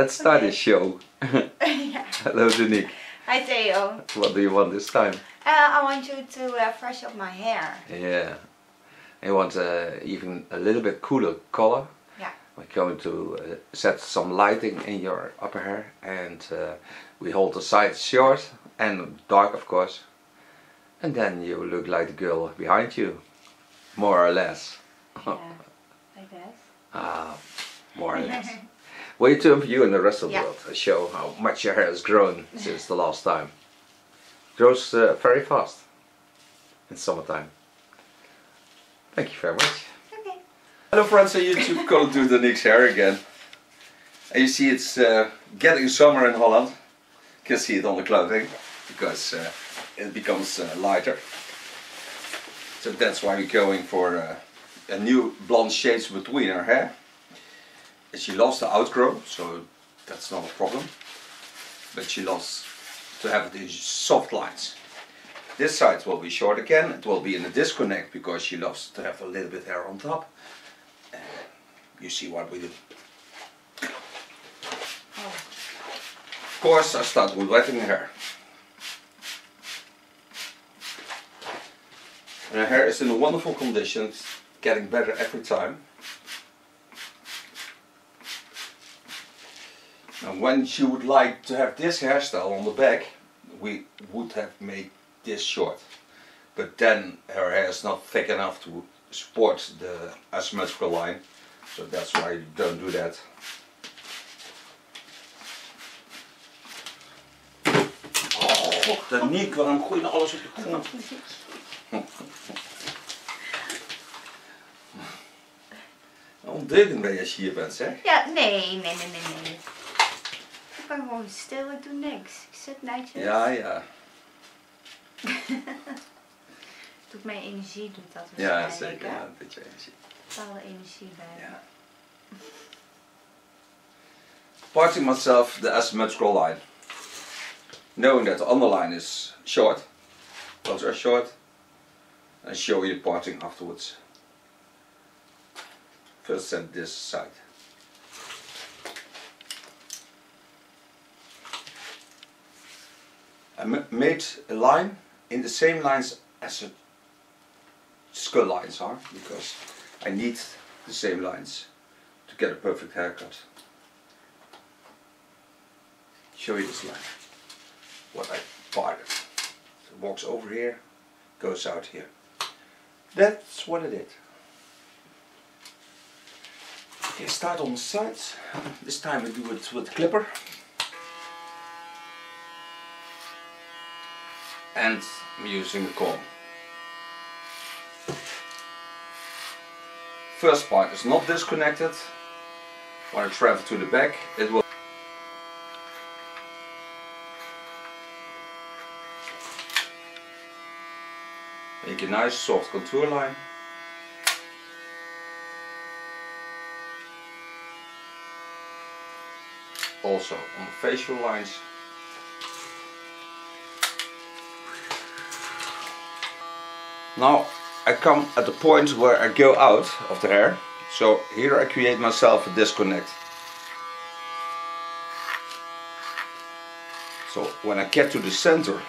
Let's start this show. Yeah. Hello Danique. Hi Theo. What do you want this time? I want you to fresh up my hair. Yeah. I want even a little bit cooler color. Yeah. We're going to set some lighting in your upper hair, and we hold the sides short and dark, of course. And then you look like the girl behind you, more or less. Yeah, I guess. Ah, more or less. Wait to you and the rest of the Yeah. world. I show how much your hair has grown since the last time. Grows very fast in summertime. Thank you very much. Okay. Hello friends on YouTube, going to do Danique's hair again. And you see it's getting summer in Holland. You can see it on the clothing because it becomes lighter. So that's why we're going for a new blonde shades between her hair. And she loves to outgrow, so that's not a problem. But she loves to have these soft lines. This side will be short again. It will be in a disconnect because she loves to have a little bit hair on top. You see what we do. Oh. Of course, I start with wetting her hair. And her hair is in a wonderful condition. It's getting better every time. And when she would like to have this hairstyle on the back, we would have made this short. But then her hair is not thick enough to support the asymmetrical line. So that's why you don't do that. Oh, Danique, waarom gooi je nou alles op de grond? Ondeugend ben je als je hier bent, zeg. Ja, nee. Ik ben gewoon stil, ik doe niks. Ik zit netjes. Ja, ja. Doet mijn energie, doet dat Ja, waarschijnlijk, zeker. hè? Ja, een beetje energie. Bepaalde energie bij. Ja. Parting myself the asymmetrical line. Knowing that the underline is short. Those are short. And show you the parting afterwards. First set this side. I made a line in the same lines as the skull lines are, because I need the same lines to get a perfect haircut. Show you this line. What I parted. So it walks over here, goes out here. That's what I did. Okay, start on the sides. This time we do it with the clipper. And I'm using the comb. First part is not disconnected. When I travel to the back, it will make a nice soft contour line. Also on the facial lines. Now I come at the point where I go out of the hair, so here I create myself a disconnect. So when I get to the center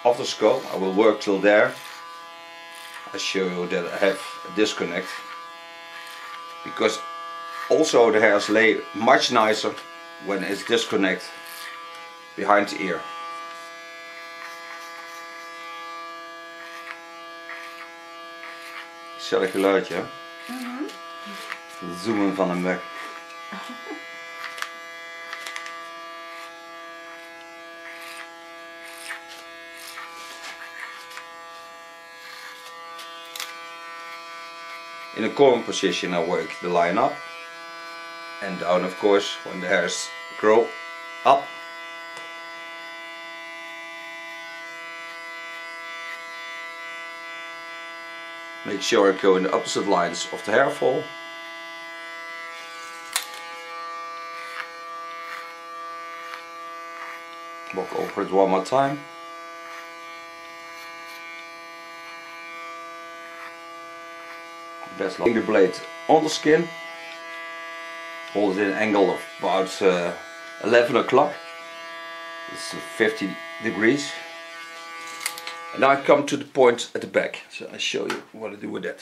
of the skull, I will work till there. I show you that I have a disconnect, because also the hairs lay much nicer when it's disconnect behind the ear. Gezellig geluidje, hè? Het zoomen van hem weg. In a combing position I work the line up and down, of course, when the hairs grow up. Make sure I go in the opposite lines of the hair fall. Walk over it one more time. Best the blade on the skin. Hold it in an angle of about 11 o'clock. It's 50 degrees. And now I come to the point at the back. So I show you what I do with that.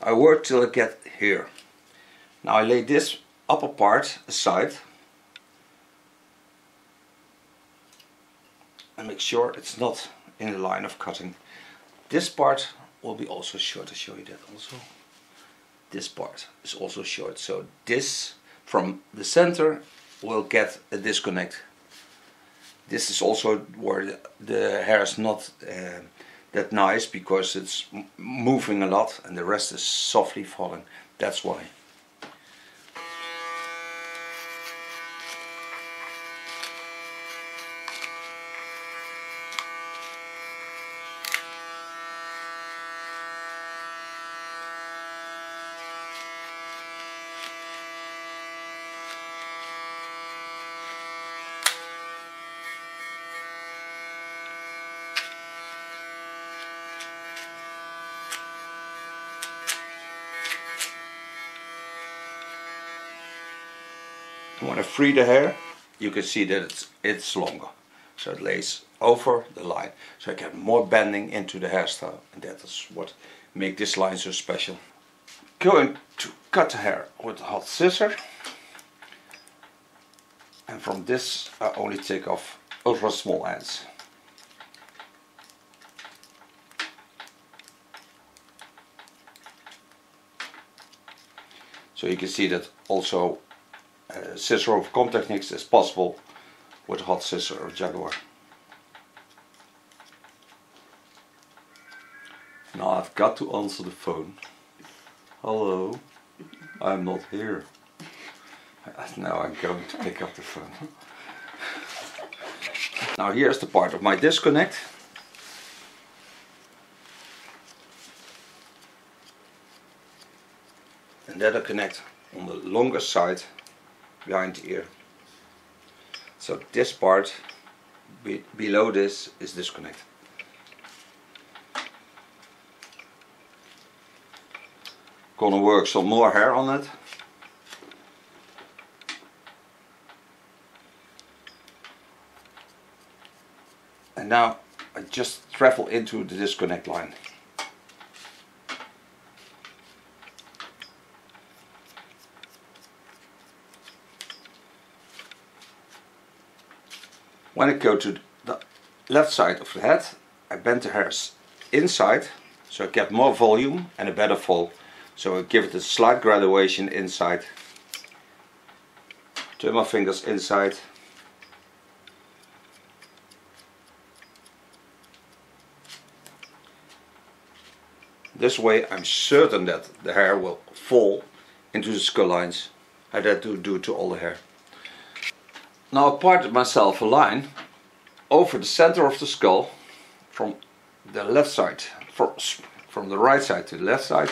I work till I get here. Now I lay this upper part aside and make sure it's not in the line of cutting. This part will be also short. I show you that also. This part is also short, so this from the center will get a disconnect. This is also where the hair is not that nice, because it's moving a lot and the rest is softly falling. That's why. When I free the hair, you can see that it's longer, so it lays over the line, so I get more bending into the hairstyle, and that is what makes this line so special. Going to cut the hair with a hot scissor, and from this I only take off ultra small ends. So you can see that also scissor over comb techniques is possible with a hot scissor or Jaguar. Now I've got to answer the phone. Hello, I'm not here. Now I'm going to pick up the phone. Now here's the part of my disconnect. And that I connect on the longer side behind the ear. So this part below this is disconnect. Gonna work some more hair on it. And now I just travel into the disconnect line. When I go to the left side of the head, I bend the hairs inside, so I get more volume and a better fall. So I give it a slight graduation inside. Turn my fingers inside. This way I'm certain that the hair will fall into the skull lines. I do to all the hair. Now I parted myself a line over the center of the skull from the left side, from the right side to the left side.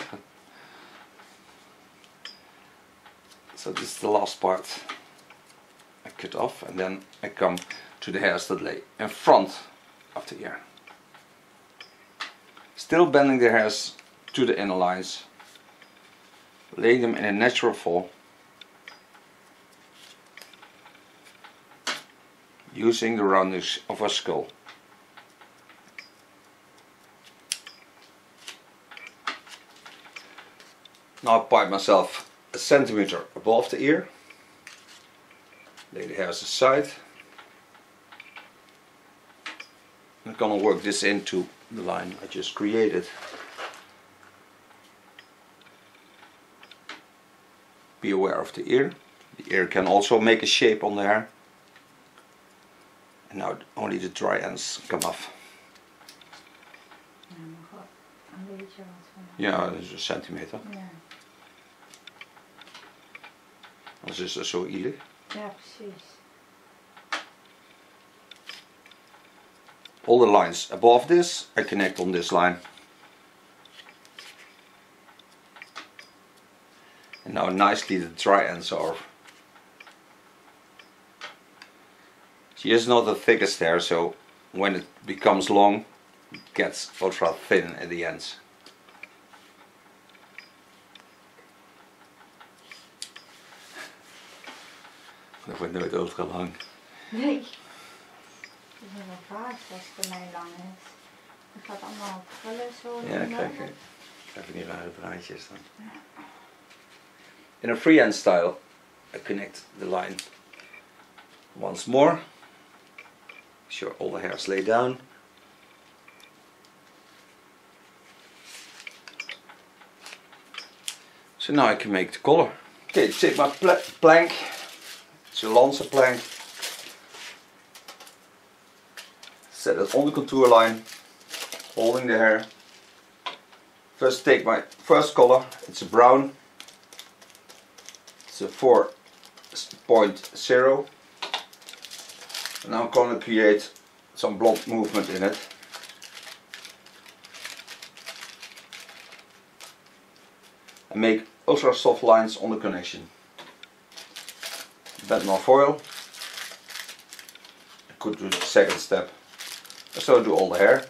So this is the last part I cut off, and then I come to the hairs that lay in front of the ear. Still bending the hairs to the inner lines, lay them in a natural fall, using the roundness of our skull. Now I part myself a centimeter above the ear, lay the hairs aside. I'm gonna work this into the line I just created. Be aware of the ear. The ear can also make a shape on the hair. And now only the dry ends come off. Ja, dat is een centimeter. Ja. Dat is dus zo ielig. Ja, precies. All the lines above this I connect on this line. And now nicely the dry ends are. She is not the thickest hair, so when it becomes long, it gets ultra thin at the ends. Dat wordt nooit ultra lang. Nee. Dat is wel vaak als het voor mij lang is. Het gaat allemaal vullen zo. Ja, krijg je die rare draadjes dan. In a freehand style, I connect the line once more. Sure all the hairs lay down. So now I can make the color. Okay, take my plank. It's a Lancer plank. Set it on the contour line, holding the hair. First take my first color, it's a brown. It's a 4.0. And now I'm going to create some blonde movement in it. And make ultra soft lines on the connection. Bend my foil. I could do the second step. So do all the hair.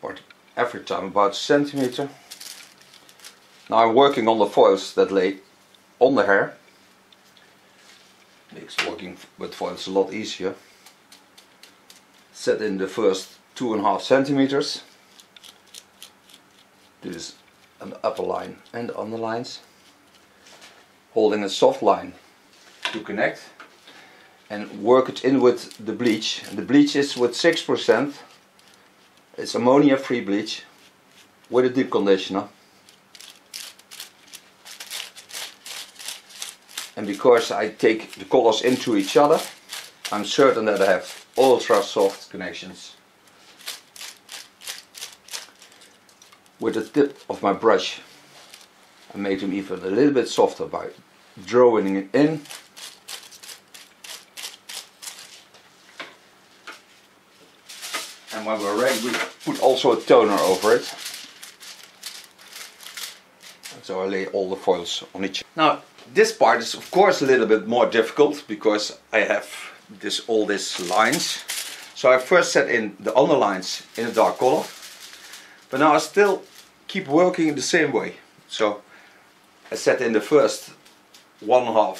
Or every time about a centimeter. Now I'm working on the foils that lay on the hair. Makes working with foils a lot easier. Set in the first 2.5 centimeters. Do this on the upper line and the underlines. Holding a soft line to connect. And work it in with the bleach. And the bleach is with 6%. It's ammonia free bleach with a deep conditioner. And because I take the colors into each other, I'm certain that I have ultra soft connections. With the tip of my brush, I made them even a little bit softer by drawing it in. And when we're ready, we put also a toner over it. So I lay all the foils on each. Now this part is of course a little bit more difficult because I have all these lines. So I first set in the underlines in a dark color. But now I still keep working in the same way. So I set in the first 1.5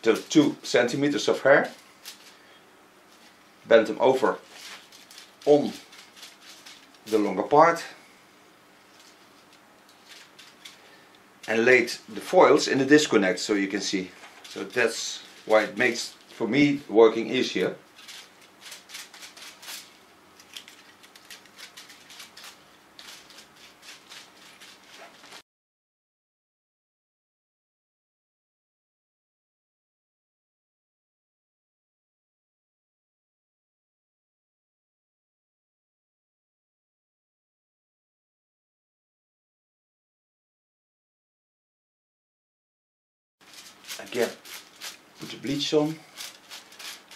to 2 centimeters of hair. Bend them over on the longer part. And laid the foils in the disconnect, so you can see. So that's why it makes for me working easier. Again, put the bleach on.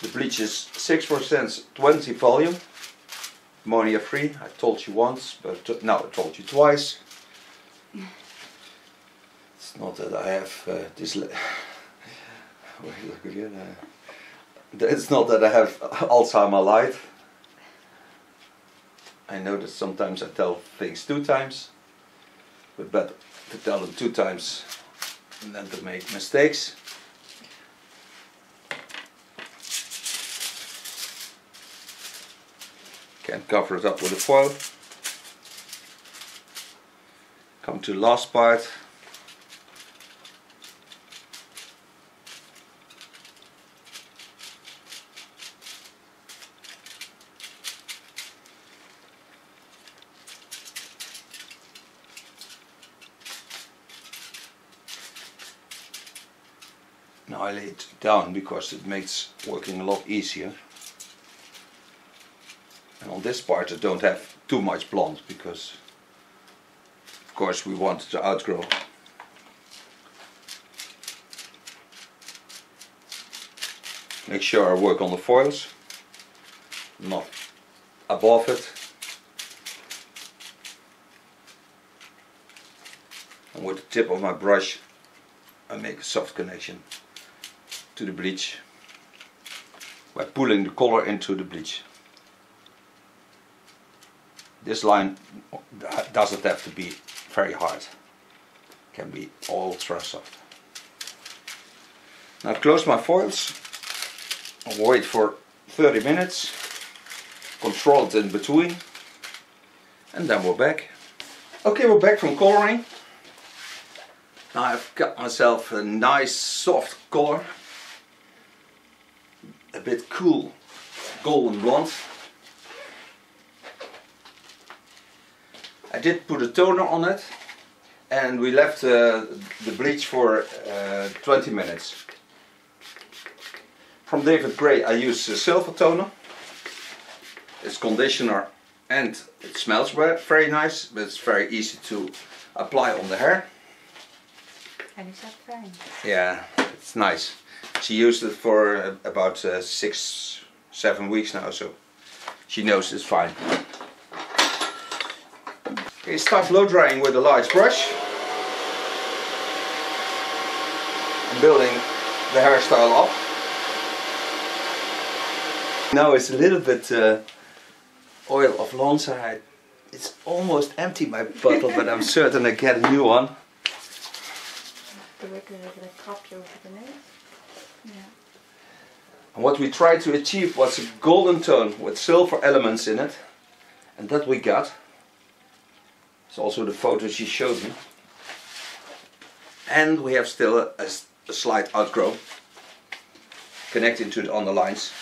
The bleach is 6% 20 volume, ammonia free. I told you once, but now I told you twice. It's not that I have this. Wait, look again. It's not that I have Alzheimer light. I know that sometimes I tell things 2 times, but better to tell them 2 times and then to make mistakes. Can cover it up with a foil. Come to the last part. Now I lay it down because it makes working a lot easier. And on this part I don't have too much blonde because of course we want it to outgrow. Make sure I work on the foils, not above it. And with the tip of my brush I make a soft connection to the bleach by pulling the color into the bleach. This line doesn't have to be very hard, it can be ultra soft. Now close my foils. I'll wait for 30 minutes. Control it in between. And then we're back. Okay, we're back from coloring. Now I've got myself a nice soft color. A bit cool golden blonde. I did put a toner on it. And we left the bleach for 20 minutes. From David Gray I use silver toner. It's conditioner and it smells very nice, but it's very easy to apply on the hair. And is that fine? Yeah, it's nice. She used it for about 6-7 weeks now, so she knows it's fine. Okay, start blow drying with a large brush. And building the hairstyle up. Now it's a little bit oil of Lonza. It's almost empty, my bottle, but I'm certain I get a new one. Yeah. And what we tried to achieve was a golden tone with silver elements in it. And that we got. It's also the photo she showed me. And we have still a slight outgrow connecting to the underlines.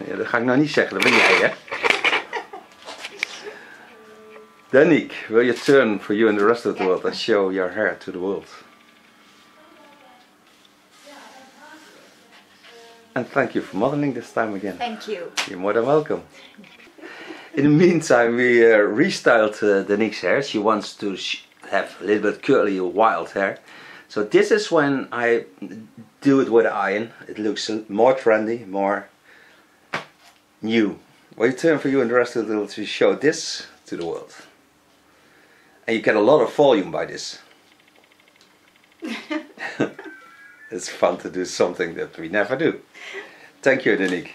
Ja, dat ga ik nou niet zeggen, dat ben jij, hè? Danique, will you turn for you and the rest of the world and show your hair to the world? And thank you for modeling this time again. Thank you. You're more than welcome. In the meantime, we restyled Danique's hair. She wants to have a little bit curly, wild hair. So this is when I do it with an iron. It looks more trendy, more new. Will you turn for you and the rest of the world to show this to the world? And you get a lot of volume by this. It's fun to do something that we never do. Thank you, Danique.